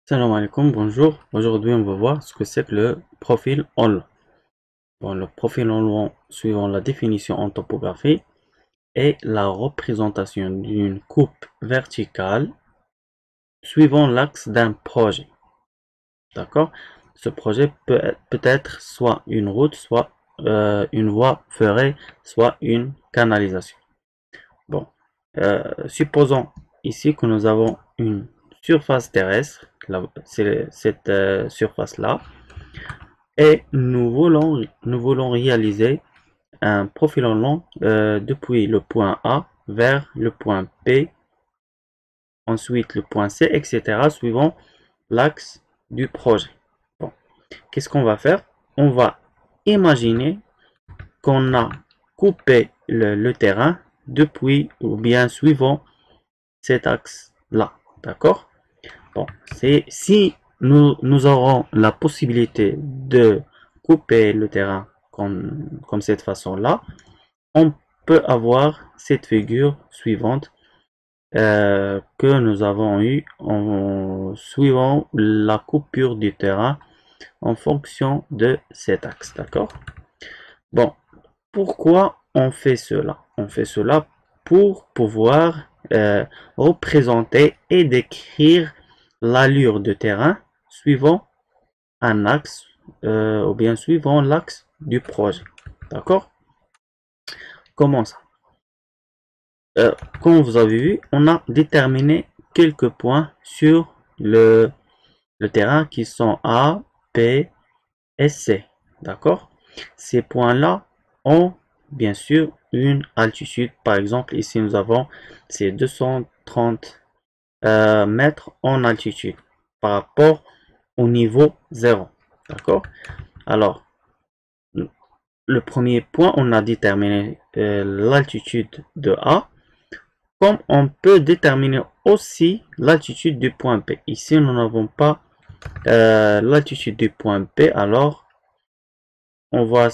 Salam alaikum, bonjour. Aujourd'hui, on va voir ce que c'est que le profil en long. Bon, le profil en long, suivant la définition en topographie, est la représentation d'une coupe verticale suivant l'axe d'un projet. D'accord? Ce projet peut être soit une route, soit une voie ferrée, soit une canalisation. Bon, supposons ici que nous avons une surface terrestre, c'est cette surface-là, et nous voulons réaliser un profil en long depuis le point A vers le point P, ensuite le point C, etc. suivant l'axe du projet. Bon, qu'est-ce qu'on va faire? On va imaginer qu'on a coupé le terrain depuis ou bien suivant cet axe-là. D'accord? Bon, c'est si nous aurons la possibilité de couper le terrain comme cette façon-là, on peut avoir cette figure suivante que nous avons eue en suivant la coupure du terrain en fonction de cet axe. D'accord? Bon, pourquoi on fait cela? On fait cela pour pouvoir représenter et décrire l'allure de terrain suivant un axe ou bien suivant l'axe du projet. D'accord? Comment ça? Comme vous avez vu, on a déterminé quelques points sur le terrain qui sont A, B et C. D'accord? Ces points-là ont bien sûr une altitude. Par exemple, ici nous avons ces 230 mètres en altitude par rapport au niveau 0. D'accord? Alors, le premier point, on a déterminé l'altitude de A, comme on peut déterminer aussi l'altitude du point P. Ici, nous n'avons pas l'altitude du point P, alors on va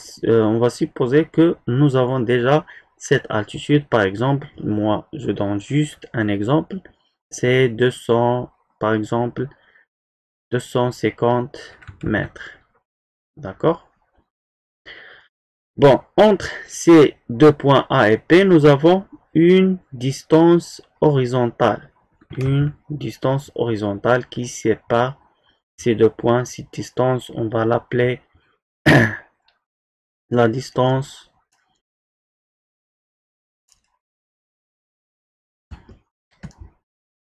supposer que nous avons déjà cette altitude. Par exemple, moi, je donne juste un exemple, c'est 200, par exemple, 250 mètres. D'accord? Bon, entre ces deux points A et P, nous avons une distance horizontale. Une distance horizontale qui sépare ces deux points. Cette distance, on va l'appeler la distance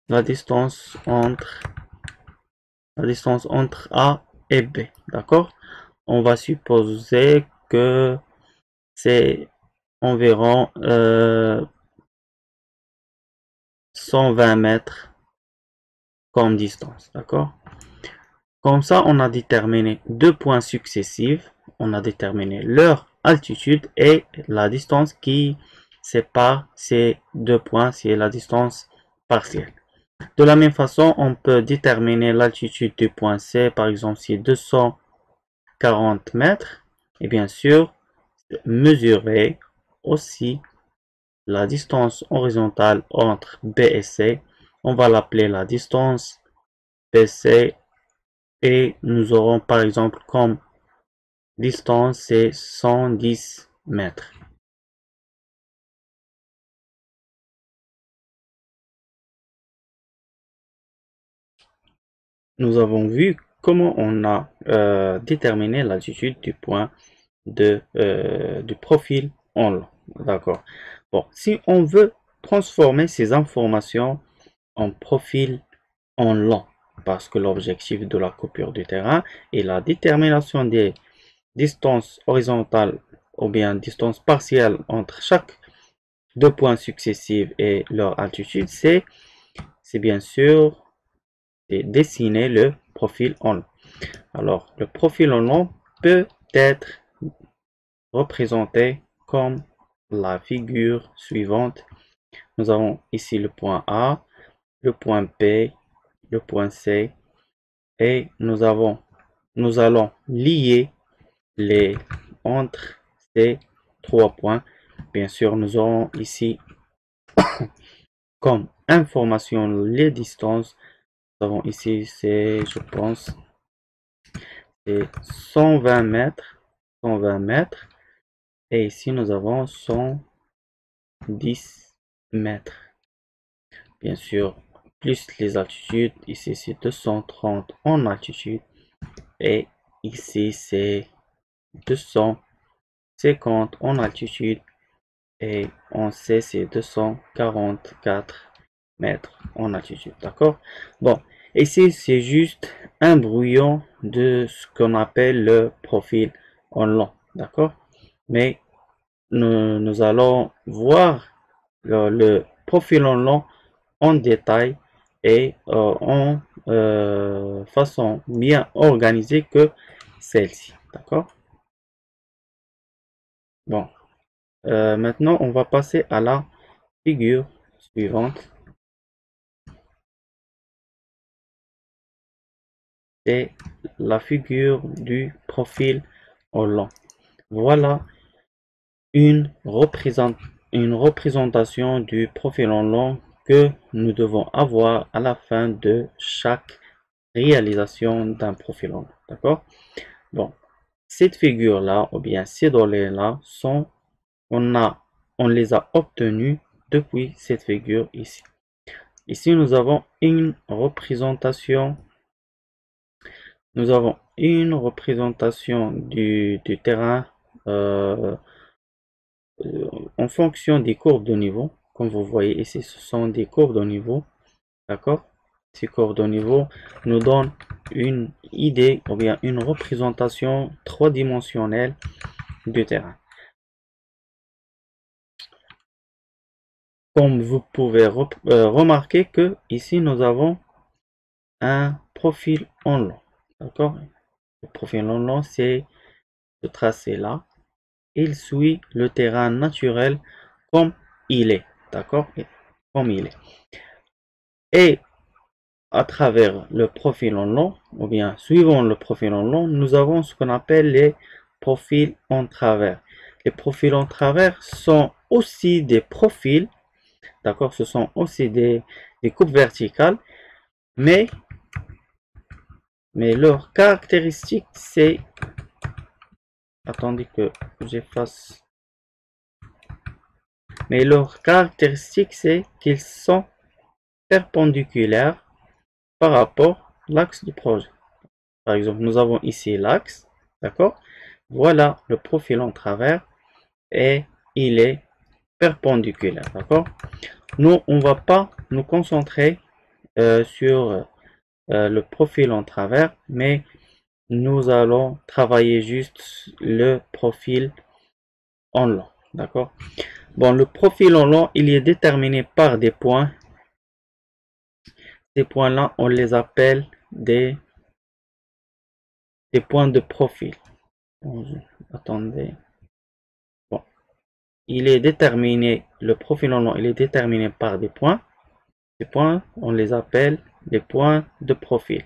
la distance entre A et B. D'accord? On va supposer que c'est environ 120 mètres comme distance. D'accord? Comme ça, on a déterminé deux points successifs. On a déterminé leur altitude et la distance qui sépare ces deux points, c'est la distance partielle. De la même façon, on peut déterminer l'altitude du point C, par exemple, si 240 mètres. Et bien sûr, mesurer aussi la distance horizontale entre B et C. On va l'appeler la distance BC et nous aurons par exemple comme distance c'est 110 mètres. Nous avons vu comment on a déterminé l'altitude du point du profil en long. D'accord. Bon, si on veut transformer ces informations en profil en long, parce que l'objectif de la coupure du terrain est la détermination des distances horizontales ou bien distances partielles entre chaque deux points successifs et leur altitude, c'est bien sûr dessiner le profil en long. Alors, le profil en long peut être représenté comme la figure suivante. Nous avons ici le point A, le point P, le point C et nous allons lier les entre ces trois points. Bien sûr, nous aurons ici comme information les distances Nous avons ici, c'est, je pense, c'est 120 mètres. 120 mètres. Et ici, nous avons 110 mètres. Bien sûr, plus les altitudes. Ici, c'est 230 en altitude. Et ici, c'est 250 en altitude. Et on sait c'est 244 mètres en altitude. D'accord? Bon, ici, c'est juste un brouillon de ce qu'on appelle le profil en long. D'accord? Mais nous allons voir le profil en long en détail et en façon bien organisée que celle-ci. D'accord? Bon, maintenant on va passer à la figure suivante. C'est la figure du profil en long. Voilà une représentation du profil en long que nous devons avoir à la fin de chaque réalisation d'un profil en long. D'accord? Bon, cette figure-là, ou bien ces données-là, on on les a obtenues depuis cette figure ici. Ici, nous avons une représentation du terrain euh, en fonction des courbes de niveau. Comme vous voyez ici, ce sont des courbes de niveau. D'accord? Ces courbes de niveau nous donnent une idée ou bien une représentation trois-dimensionnelle du terrain. Comme vous pouvez remarquer que ici nous avons un profil en long. D'accord? Le profil en long, c'est ce tracé là. Il suit le terrain naturel comme il est. D'accord? Comme il est. Et à travers le profil en long, ou bien suivant le profil en long, nous avons ce qu'on appelle les profils en travers. Les profils en travers sont aussi des profils, d'accord? Ce sont aussi des coupes verticales, mais leur caractéristique, c'est... Attendez que j'efface. Mais leur caractéristique, c'est qu'ils sont perpendiculaires par rapport à l'axe du projet. Par exemple, nous avons ici l'axe, d'accord? Voilà le profil en travers et il est perpendiculaire, d'accord? Nous, on ne va pas nous concentrer sur le profil en travers, mais nous allons travailler juste le profil en long, d'accord? Bon, le profil en long, il est déterminé par des points. Ces points-là, on les appelle des points de profil. Attendez. Bon, il est déterminé, le profil en long, il est déterminé par des points. Ces points, on les appelle des points de profil.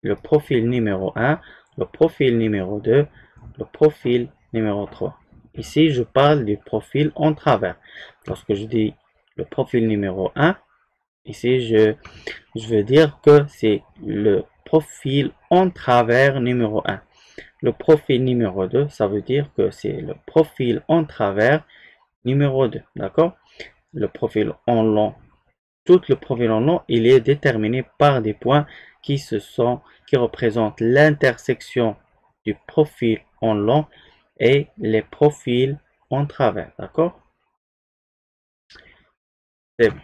Le profil numéro 1, le profil numéro 2, le profil numéro 3. Ici, je parle du profil en travers. Lorsque je dis le profil numéro 1, ici, je veux dire que c'est le profil en travers numéro 1. Le profil numéro 2, ça veut dire que c'est le profil en travers numéro 2. D'accord? Le profil en long, tout le profil en long, il est déterminé par des points qui représentent l'intersection du profil en long et les profils en travers. D'accord? C'est bon.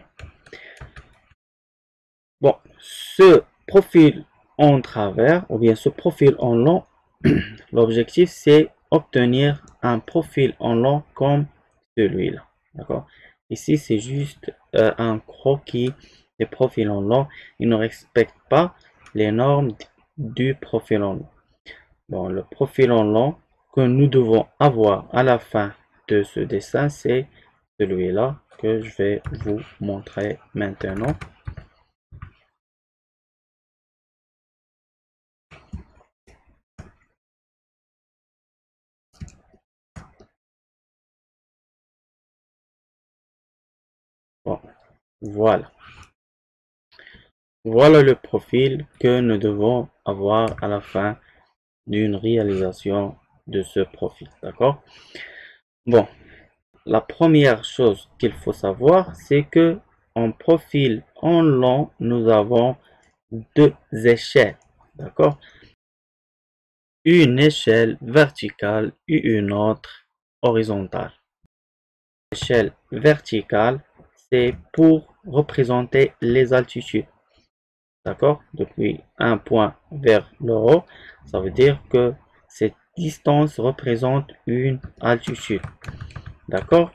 Bon, ce profil en travers, ou bien ce profil en long, l'objectif c'est obtenir un profil en long comme celui-là. D'accord? Ici, c'est juste un croquis des profils en long. Il ne respecte pas les normes du profil en long. Bon, le profil en long que nous devons avoir à la fin de ce dessin, c'est celui-là que je vais vous montrer maintenant. Bon, voilà. Voilà le profil que nous devons avoir à la fin d'une réalisation de ce profil. D'accord? Bon, la première chose qu'il faut savoir, c'est que en profil en long, nous avons deux échelles. D'accord? Une échelle verticale et une autre horizontale. L'échelle verticale, c'est pour représenter les altitudes. D'accord? Depuis un point vers le haut, ça veut dire que cette distance représente une altitude. D'accord?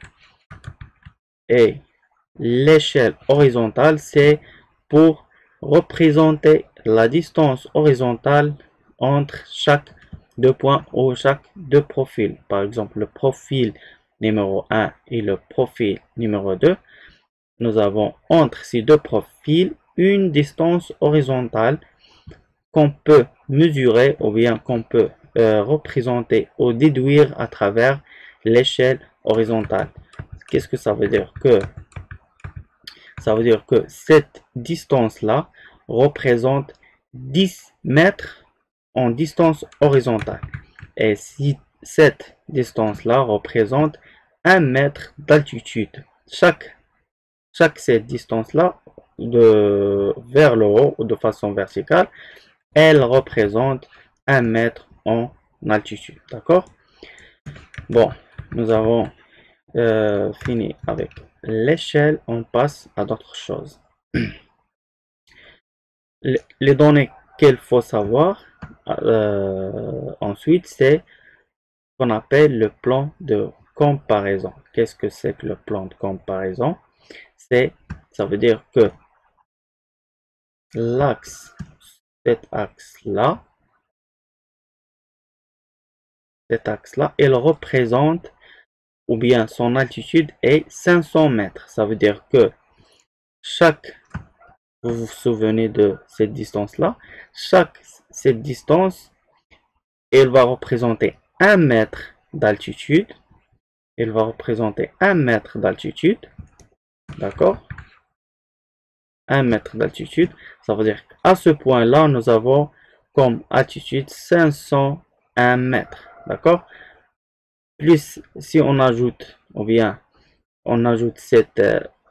Et l'échelle horizontale, c'est pour représenter la distance horizontale entre chaque deux points ou chaque deux profils. Par exemple, le profil numéro 1 et le profil numéro 2. Nous avons entre ces deux profils une distance horizontale qu'on peut mesurer ou bien qu'on peut représenter ou déduire à travers l'échelle horizontale. Qu'est-ce que ça veut dire? Ça veut dire que cette distance-là représente 10 mètres en distance horizontale. Et si cette distance-là représente 1 mètre d'altitude, chaque cette distance-là vers le haut ou de façon verticale, elle représente 1 mètre en altitude. D'accord? Bon, nous avons fini avec l'échelle. On passe à d'autres choses. Les données qu'il faut savoir ensuite, c'est ce qu'on appelle le plan de comparaison. Qu'est-ce que c'est que le plan de comparaison? Ça veut dire que l'axe, cet axe-là, il représente, ou bien son altitude est 500 mètres. Ça veut dire que vous vous souvenez de cette distance-là, cette distance, elle va représenter 1 mètre d'altitude. Elle va représenter 1 mètre d'altitude. D'accord? 1 mètre d'altitude. Ça veut dire qu'à ce point-là, nous avons comme altitude 501 mètres. D'accord? Plus si on ajoute, ou bien on ajoute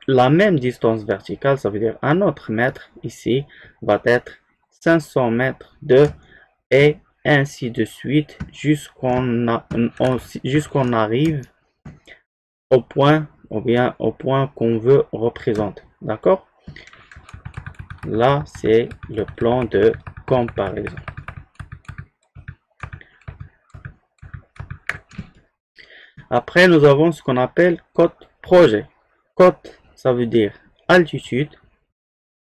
la même distance verticale, ça veut dire un autre mètre ici va être 500 mètres et ainsi de suite jusqu'on arrive au point, ou bien au point qu'on veut représenter. D'accord? Là, c'est le plan de comparaison. Après, nous avons ce qu'on appelle cote projet. Cote, ça veut dire altitude.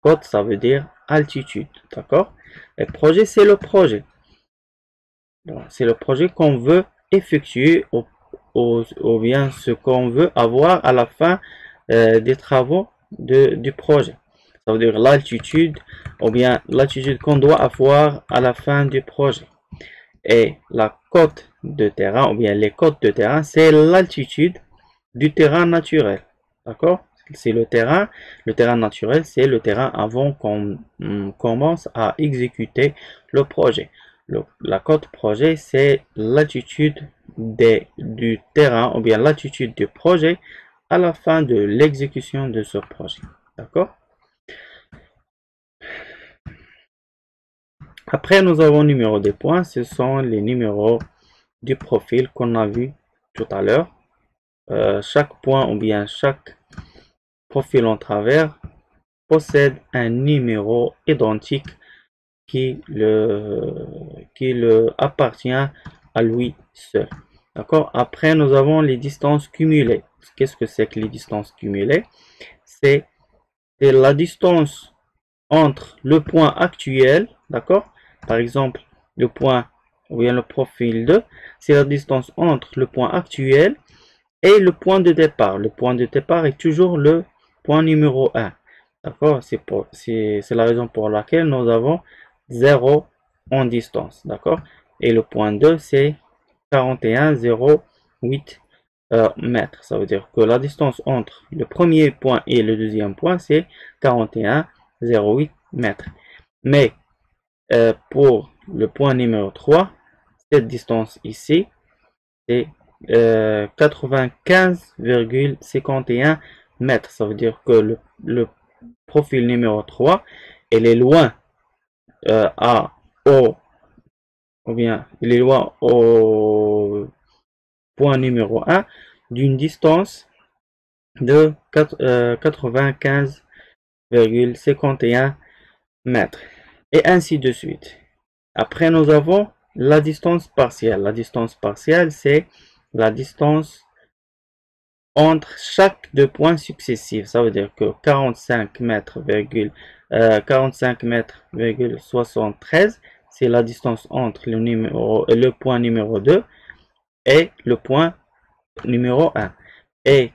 Cote, ça veut dire altitude. D'accord? Et projet, c'est le projet. C'est le projet qu'on veut effectuer ou bien ce qu'on veut avoir à la fin des travaux du projet. Ça veut dire l'altitude ou bien l'altitude qu'on doit avoir à la fin du projet. Et la cote de terrain ou bien les cotes de terrain, c'est l'altitude du terrain naturel. D'accord? C'est le terrain naturel, c'est le terrain avant qu'on commence à exécuter le projet. La cote projet, c'est l'altitude du terrain ou bien l'altitude du projet à la fin de l'exécution de ce projet. D'accord? Après, nous avons numéro des points. Ce sont les numéros du profil qu'on a vu tout à l'heure. Chaque point ou bien chaque profil en travers possède un numéro identique qui le appartient à lui seul. D'accord? Après, nous avons les distances cumulées. Qu'est-ce que c'est que les distances cumulées? C'est la distance entre le point actuel, d'accord? Par exemple, le point ou bien le profil 2, c'est la distance entre le point actuel et le point de départ. Le point de départ est toujours le point numéro 1. D'accord? C'est la raison pour laquelle nous avons 0 en distance. D'accord? Et le point 2, c'est 41,08 mètres. Ça veut dire que la distance entre le premier point et le deuxième point, c'est 41,08 mètres. Mais pour le point numéro 3, cette distance ici, c'est 95,51 mètres. Ça veut dire que le profil numéro 3, elle est loin ou bien il est loin au point numéro 1 d'une distance de 95,51 mètres. Et ainsi de suite. Après, nous avons la distance partielle. La distance partielle, c'est la distance entre chaque deux points successifs. Ça veut dire que 45 mètres, 45 mètres, 73, c'est la distance entre le point numéro 2 et le point numéro 1. Et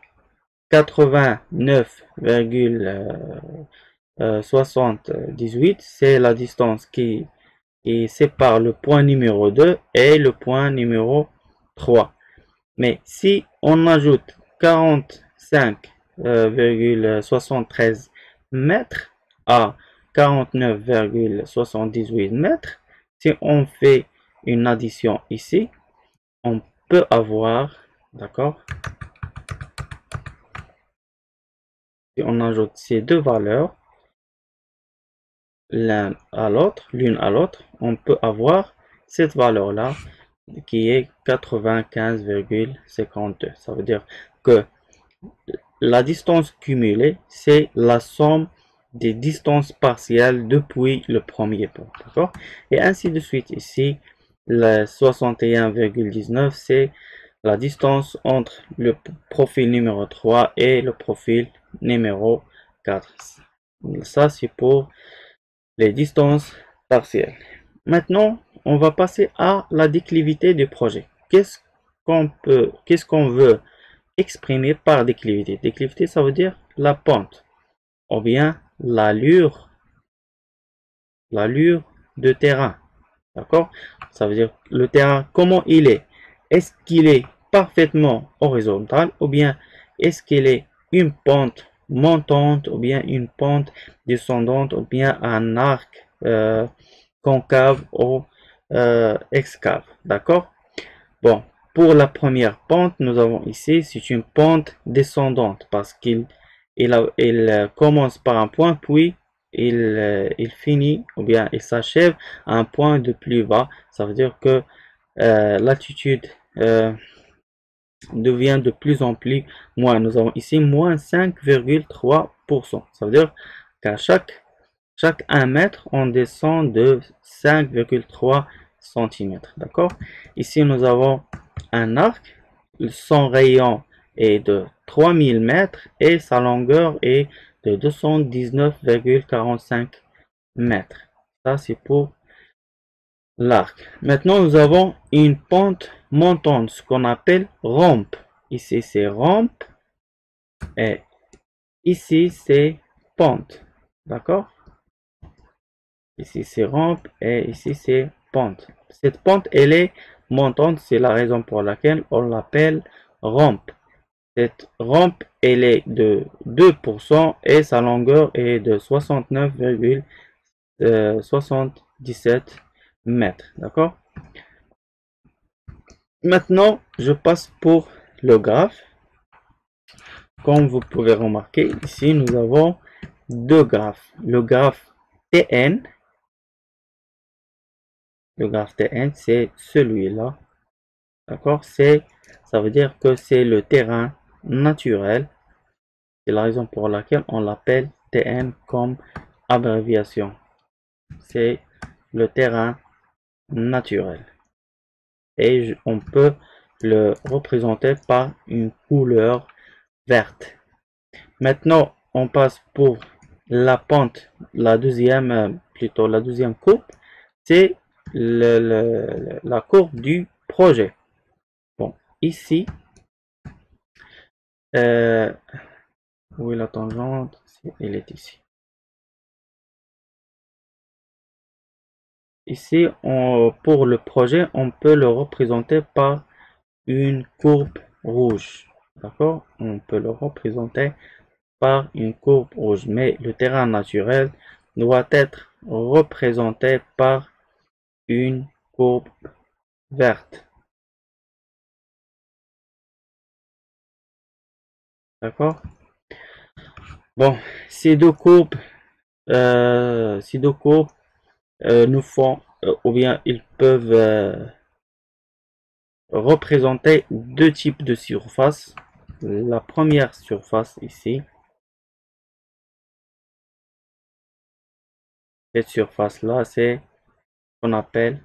89,78, c'est la distance qui sépare le point numéro 2 et le point numéro 3. Mais si on ajoute 45,73 mètres à 49,78 mètres, si on fait une addition ici, on peut avoir, d'accord, si on ajoute ces deux valeurs l'une à l'autre, on peut avoir cette valeur-là qui est 95,52. Ça veut dire que la distance cumulée, c'est la somme des distances partielles depuis le premier point. D'accord? Et ainsi de suite ici, le 61,19, c'est la distance entre le profil numéro 3 et le profil numéro 4. Ça, c'est pour les distances partielles. Maintenant, on va passer à la déclivité du projet. Qu'est-ce qu'on veut exprimer par déclivité? Déclivité, ça veut dire la pente, ou bien l'allure de terrain. D'accord? Ça veut dire le terrain, comment il est. Est-ce qu'il est parfaitement horizontal, ou bien est-ce qu'il est une pente montante, ou bien une pente descendante, ou bien un arc concave ou excave. D'accord? Bon, pour la première pente, nous avons ici, c'est une pente descendante parce qu'il commence par un point, puis il finit, ou bien il s'achève à un point de plus bas. Ça veut dire que l'altitude devient de plus en plus moins. Nous avons ici moins 5,3%. Ça veut dire qu'à chaque 1 mètre, on descend de 5,3 cm. D'accord? Ici, nous avons un arc. Son rayon est de 3000 mètres et sa longueur est de 219,45 mètres. Ça, c'est pour l'arc. Maintenant, nous avons une pente montante, ce qu'on appelle rampe. Ici, c'est rampe et ici, c'est pente. D'accord? Ici, c'est rampe et ici, c'est pente. Cette pente, elle est montante. C'est la raison pour laquelle on l'appelle rampe. Cette rampe, elle est de 2% et sa longueur est de 69,77 mètres. D'accord? Maintenant, je passe pour le graphe. Comme vous pouvez remarquer, ici, nous avons deux graphes. Le graphe TN. Le graphe TN, c'est celui-là. D'accord? Ça veut dire que c'est le terrain naturel. C'est la raison pour laquelle on l'appelle TN comme abréviation. C'est le terrain naturel. Et on peut le représenter par une couleur verte. Maintenant, on passe pour la pente, la deuxième courbe, c'est la courbe du projet. Bon, ici, où est la tangente? Elle est ici. Ici, pour le projet, on peut le représenter par une courbe rouge. D'accord? On peut le représenter par une courbe rouge. Mais le terrain naturel, doit être représenté par une courbe verte. D'accord? Bon, ces deux courbes, nous font, ou bien ils peuvent représenter deux types de surfaces. La première surface ici, cette surface-là, c'est ce qu'on appelle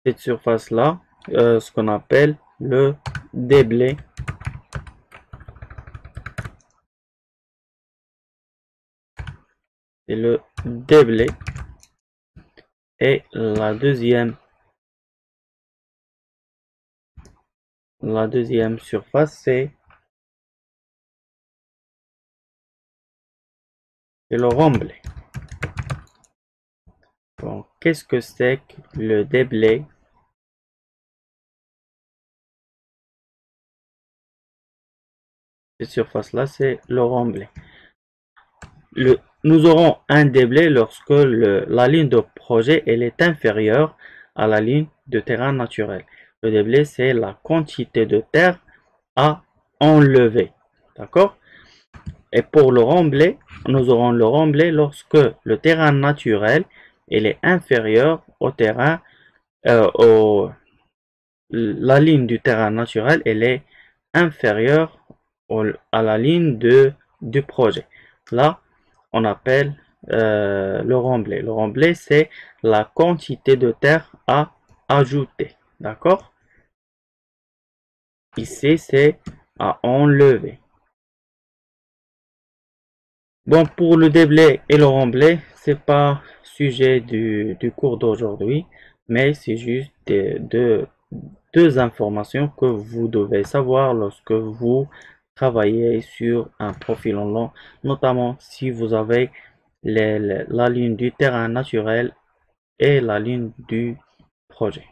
cette surface-là, ce qu'on appelle le déblai. C'est le déblai. Et la deuxième surface, c'est le remblai. Donc, qu'est-ce que c'est que le déblai? Cette surface-là, c'est le remblai. Nous aurons un déblai lorsque la ligne de projet elle est inférieure à la ligne de terrain naturel. Le déblai, c'est la quantité de terre à enlever. D'accord? Et pour le remblai, nous aurons le remblai lorsque le terrain naturel il est inférieur au terrain, la ligne du terrain naturel elle est inférieure à la ligne du projet. Là, on appelle le remblai. Le remblai, c'est la quantité de terre à ajouter. D'accord? Ici, c'est à enlever. Bon, pour le déblai et le remblai, c'est pas sujet du cours d'aujourd'hui, mais c'est juste deux informations que vous devez savoir lorsque vous travaillez sur un profil en long, notamment si vous avez la ligne du terrain naturel et la ligne du projet.